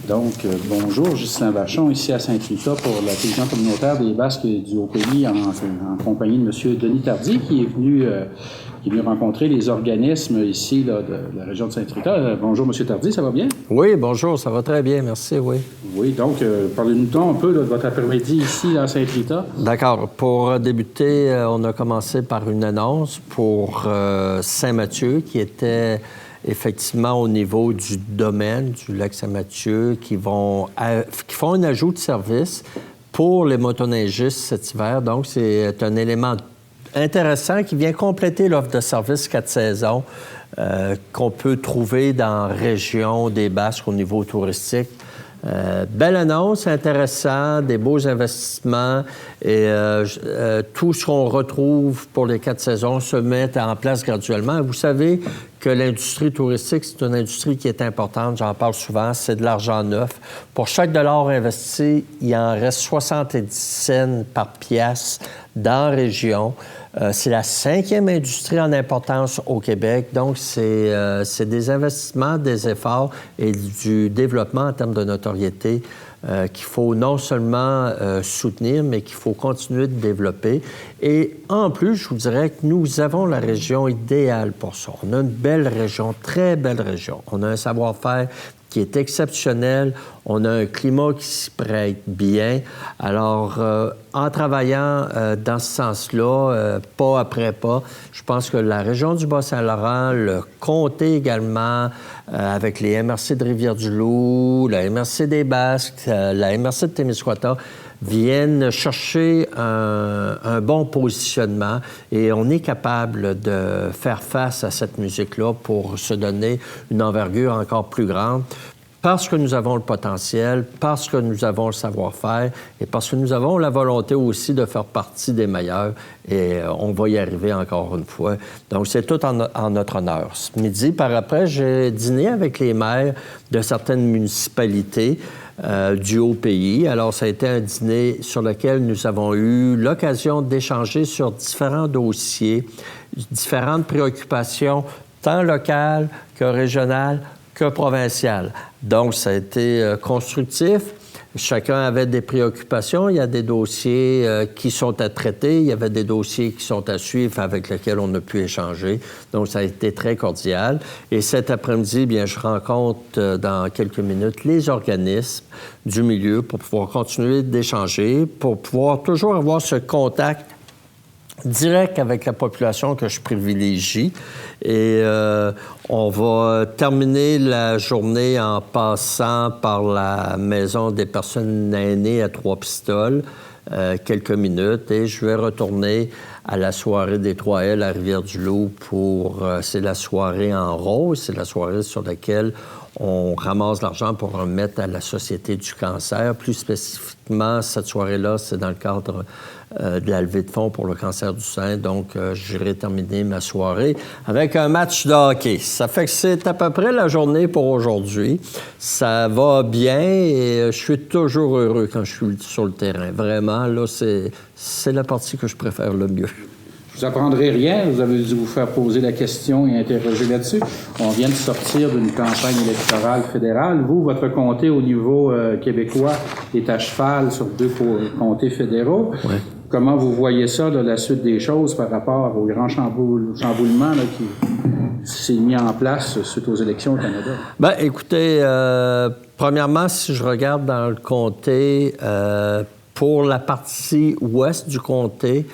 Donc, bonjour, Justin Vachon, ici à Saint-Rita pour la télévision communautaire des Basques du Haut-Pays en compagnie de M. Denis Tardy qui est venu rencontrer les organismes ici là, de la région de Saint-Rita. Bonjour, M. Tardy, ça va bien? Oui, bonjour, ça va très bien, merci, oui. Oui, donc, parlez-nous donc un peu là, de votre après-midi ici à Saint-Rita. D'accord. Pour débuter, on a commencé par une annonce pour Saint-Mathieu qui était effectivement au niveau du domaine du lac Saint-Mathieu qui font un ajout de service pour les motoneigistes cet hiver. Donc, c'est un élément intéressant qui vient compléter l'offre de service 4 saisons qu'on peut trouver dans la région des Basques au niveau touristique. Belle annonce, intéressant, des beaux investissements et tout ce qu'on retrouve pour les 4 saisons se met en place graduellement. Vous savez que l'industrie touristique, c'est une industrie qui est importante, j'en parle souvent, c'est de l'argent neuf. Pour chaque dollar investi, il en reste 70 cents par pièce dans la région. C'est la 5e industrie en importance au Québec. Donc, c'est des investissements, des efforts et du développement en termes de notoriété qu'il faut non seulement soutenir, mais qu'il faut continuer de développer. Et en plus, je vous dirais que nous avons la région idéale pour ça. On a une belle région, très belle région. On a un savoir-faire qui est exceptionnel. On a un climat qui s'y prête bien. Alors, en travaillant dans ce sens-là, pas après pas, je pense que la région du Bas-Saint-Laurent, le comté également, avec les MRC de Rivière-du-Loup, la MRC des Basques, la MRC de Témiscouata, viennent chercher un bon positionnement et on est capable de faire face à cette musique-là pour se donner une envergure encore plus grande parce que nous avons le potentiel, parce que nous avons le savoir-faire et parce que nous avons la volonté aussi de faire partie des meilleurs et on va y arriver encore une fois. Donc, c'est tout en notre honneur. Ce midi, par après, j'ai dîné avec les maires de certaines municipalités du Haut-Pays. Alors, ça a été un dîner sur lequel nous avons eu l'occasion d'échanger sur différents dossiers, différentes préoccupations, tant locales que régionales que provinciales. Donc, ça a été constructif. Chacun avait des préoccupations. Il y a des dossiers qui sont à traiter. Il y avait des dossiers qui sont à suivre avec lesquels on a pu échanger. Donc, ça a été très cordial. Et cet après-midi, bien, je rencontre dans quelques minutes les organismes du milieu pour pouvoir continuer d'échanger, pour pouvoir toujours avoir ce contact direct avec la population que je privilégie. Et on va terminer la journée en passant par la maison des personnes aînées à Trois-Pistoles, quelques minutes, et je vais retourner à la soirée des 3L à Rivière-du-Loup pour... c'est la soirée en rose, c'est la soirée sur laquelle on ramasse l'argent pour remettre à la Société du cancer. Plus spécifiquement, cette soirée-là, c'est dans le cadre de la levée de fonds pour le cancer du sein. Donc, j'irai terminer ma soirée avec un match de hockey. Ça fait que c'est à peu près la journée pour aujourd'hui. Ça va bien et je suis toujours heureux quand je suis sur le terrain. Vraiment, là, c'est la partie que je préfère le mieux. Je vous apprendrai rien, vous avez dû vous faire poser la question et interroger là-dessus. On vient de sortir d'une campagne électorale fédérale. Vous, votre comté au niveau québécois est à cheval sur 2 comtés fédéraux. Oui. Comment vous voyez ça, là, la suite des choses par rapport au grand chamboulement là, qui s'est mis en place suite aux élections au Canada? Bien, écoutez, premièrement, si je regarde dans le comté, pour la partie ouest du comté,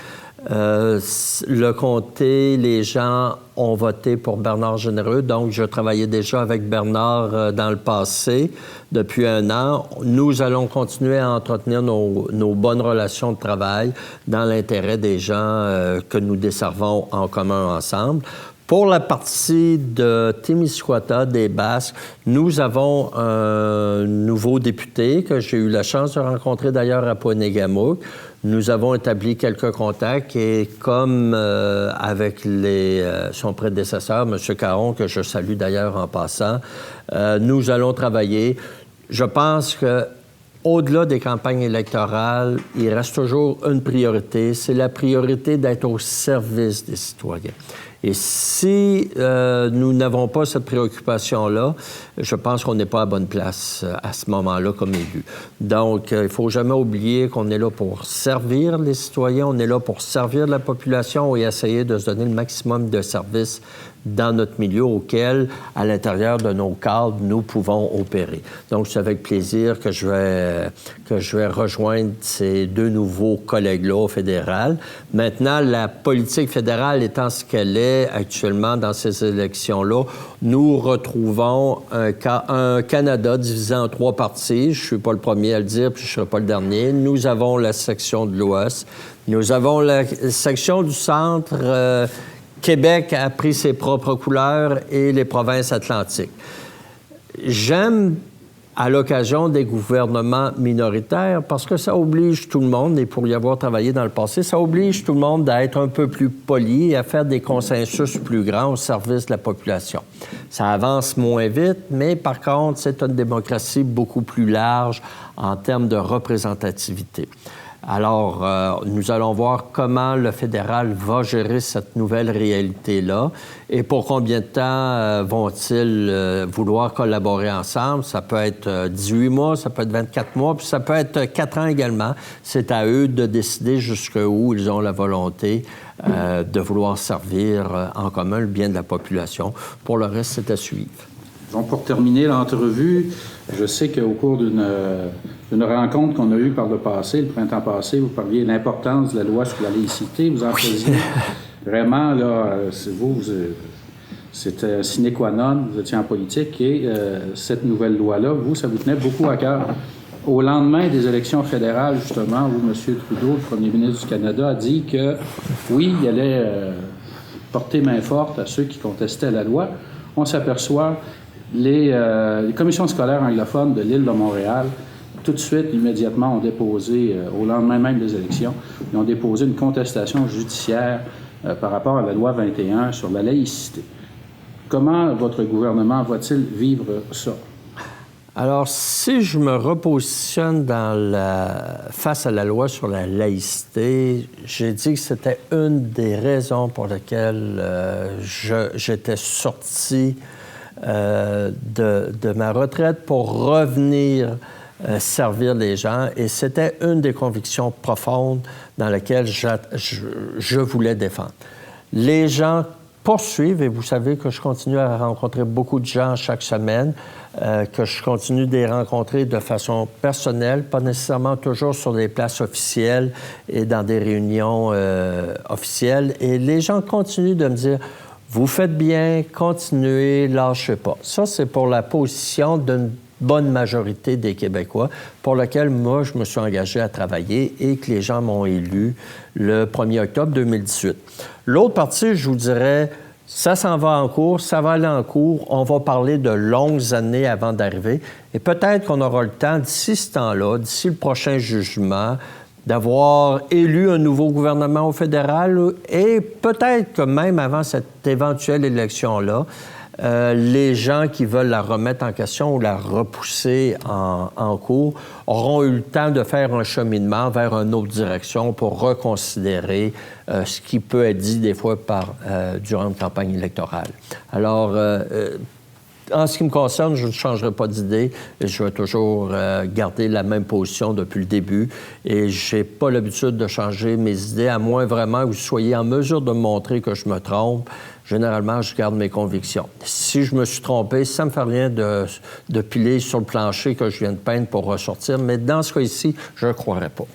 le comté, les gens ont voté pour Bernard Généreux. Donc, je travaillais déjà avec Bernard dans le passé, depuis 1 an. Nous allons continuer à entretenir nos bonnes relations de travail dans l'intérêt des gens que nous desservons en commun ensemble. Pour la partie de Témiscouata, des Basques, nous avons un nouveau député que j'ai eu la chance de rencontrer d'ailleurs à Poinégamouk. Nous avons établi quelques contacts et comme avec son prédécesseur, M. Caron, que je salue d'ailleurs en passant, nous allons travailler. Je pense que au-delà des campagnes électorales, il reste toujours une priorité, c'est la priorité d'être au service des citoyens. Et si nous n'avons pas cette préoccupation-là, je pense qu'on n'est pas à bonne place à ce moment-là comme élu. Donc, il ne faut jamais oublier qu'on est là pour servir les citoyens, on est là pour servir la population et essayer de se donner le maximum de services dans notre milieu auquel, à l'intérieur de nos cadres, nous pouvons opérer. Donc, c'est avec plaisir que je vais rejoindre ces deux nouveaux collègues-là au fédéral. Maintenant, la politique fédérale étant ce qu'elle est actuellement dans ces élections-là, nous retrouvons un Canada divisé en 3 parties. Je ne suis pas le premier à le dire, puis je ne serai pas le dernier. Nous avons la section de l'Ouest. Nous avons la section du Centre. Québec a pris ses propres couleurs et les provinces atlantiques. J'aime, à l'occasion des gouvernements minoritaires, parce que ça oblige tout le monde, et pour y avoir travaillé dans le passé, ça oblige tout le monde à être un peu plus poli et à faire des consensus plus grands au service de la population. Ça avance moins vite, mais par contre, c'est une démocratie beaucoup plus large en termes de représentativité. Alors, nous allons voir comment le fédéral va gérer cette nouvelle réalité-là et pour combien de temps vont-ils vouloir collaborer ensemble. Ça peut être 18 mois, ça peut être 24 mois, puis ça peut être 4 ans également. C'est à eux de décider jusqu'où ils ont la volonté de vouloir servir en commun le bien de la population. Pour le reste, c'est à suivre. Donc, pour terminer l'entrevue, je sais qu'au cours d'une rencontre qu'on a eue par le passé, le printemps passé, vous parliez de l'importance de la loi sur la laïcité. Vous en faisiez vraiment, là, c'était sine qua non, vous étiez en politique, et cette nouvelle loi-là, vous, ça vous tenait beaucoup à cœur. Au lendemain des élections fédérales, justement, où M. Trudeau, le premier ministre du Canada, a dit que, oui, il allait porter main forte à ceux qui contestaient la loi, on s'aperçoit les commissions scolaires anglophones de l'île de Montréal, tout de suite, immédiatement, ont déposé, au lendemain même des élections, ils ont déposé une contestation judiciaire par rapport à la loi 21 sur la laïcité. Comment votre gouvernement va-t-il vivre ça? Alors, si je me repositionne face à la loi sur la laïcité, j'ai dit que c'était une des raisons pour lesquelles j'étais sorti de ma retraite pour revenir servir les gens. Et c'était une des convictions profondes dans lesquelles je voulais défendre. Les gens poursuivent, et vous savez que je continue à rencontrer beaucoup de gens chaque semaine, que je continue de les rencontrer de façon personnelle, pas nécessairement toujours sur des places officielles et dans des réunions officielles. Et les gens continuent de me dire « Vous faites bien, continuez, lâchez pas ». Ça, c'est pour la position d'une bonne majorité des Québécois, pour laquelle moi, je me suis engagé à travailler et que les gens m'ont élu le 1er octobre 2018. L'autre partie, je vous dirais, ça s'en va en cours, ça va aller en cours. On va parler de longues années avant d'arriver. Et peut-être qu'on aura le temps, d'ici ce temps-là, d'ici le prochain jugement, d'avoir élu un nouveau gouvernement au fédéral et peut-être que même avant cette éventuelle élection-là, les gens qui veulent la remettre en question ou la repousser en cours auront eu le temps de faire un cheminement vers une autre direction pour reconsidérer ce qui peut être dit des fois durant une campagne électorale. Alors, en ce qui me concerne, je ne changerai pas d'idée et je vais toujours garder la même position depuis le début et je n'ai pas l'habitude de changer mes idées, à moins vraiment que vous soyez en mesure de me montrer que je me trompe. Généralement, je garde mes convictions. Si je me suis trompé, ça ne me fait rien de piler sur le plancher que je viens de peindre pour ressortir, mais dans ce cas-ci, je ne croirais pas.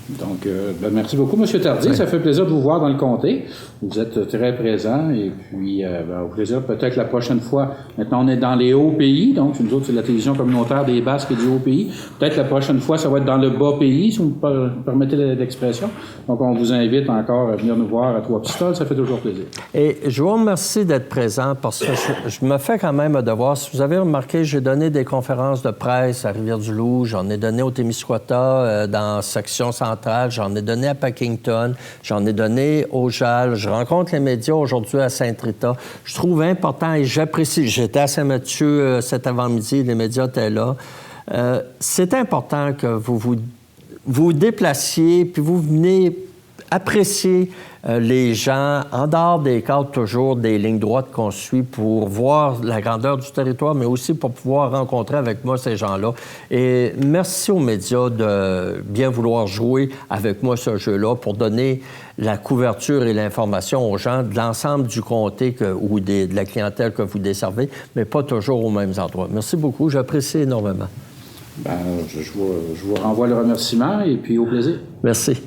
Donc, merci beaucoup, M. Tardy. Oui. Ça fait plaisir de vous voir dans le comté. Vous êtes très présent et puis, au plaisir, peut-être la prochaine fois. Maintenant, on est dans les hauts pays, donc nous autres, c'est la télévision communautaire des Basques et du haut pays. Peut-être la prochaine fois, ça va être dans le bas pays, si vous me permettez l'expression. Donc, on vous invite encore à venir nous voir à Trois-Pistoles. Ça fait toujours plaisir. Et je vous remercie d'être présent parce que je me fais quand même un devoir. Si vous avez remarqué, j'ai donné des conférences de presse à Rivière-du-Loup, j'en ai donné au Témiscouata, dans la section centrale, j'en ai donné à Packington, j'en ai donné au JAL. Je rencontre les médias aujourd'hui à Saint-Rita. Je trouve important et j'apprécie. J'étais à Saint-Mathieu cet avant-midi, les médias étaient là. c'est important que vous déplaciez, puis vous venez apprécier les gens en dehors des cadres toujours des lignes droites qu'on suit pour voir la grandeur du territoire, mais aussi pour pouvoir rencontrer avec moi ces gens-là. Et merci aux médias de bien vouloir jouer avec moi ce jeu-là pour donner la couverture et l'information aux gens de l'ensemble du comté ou de la clientèle que vous desservez, mais pas toujours aux mêmes endroits. Merci beaucoup, j'apprécie énormément. Je vous renvoie le remerciement et puis au plaisir. Merci.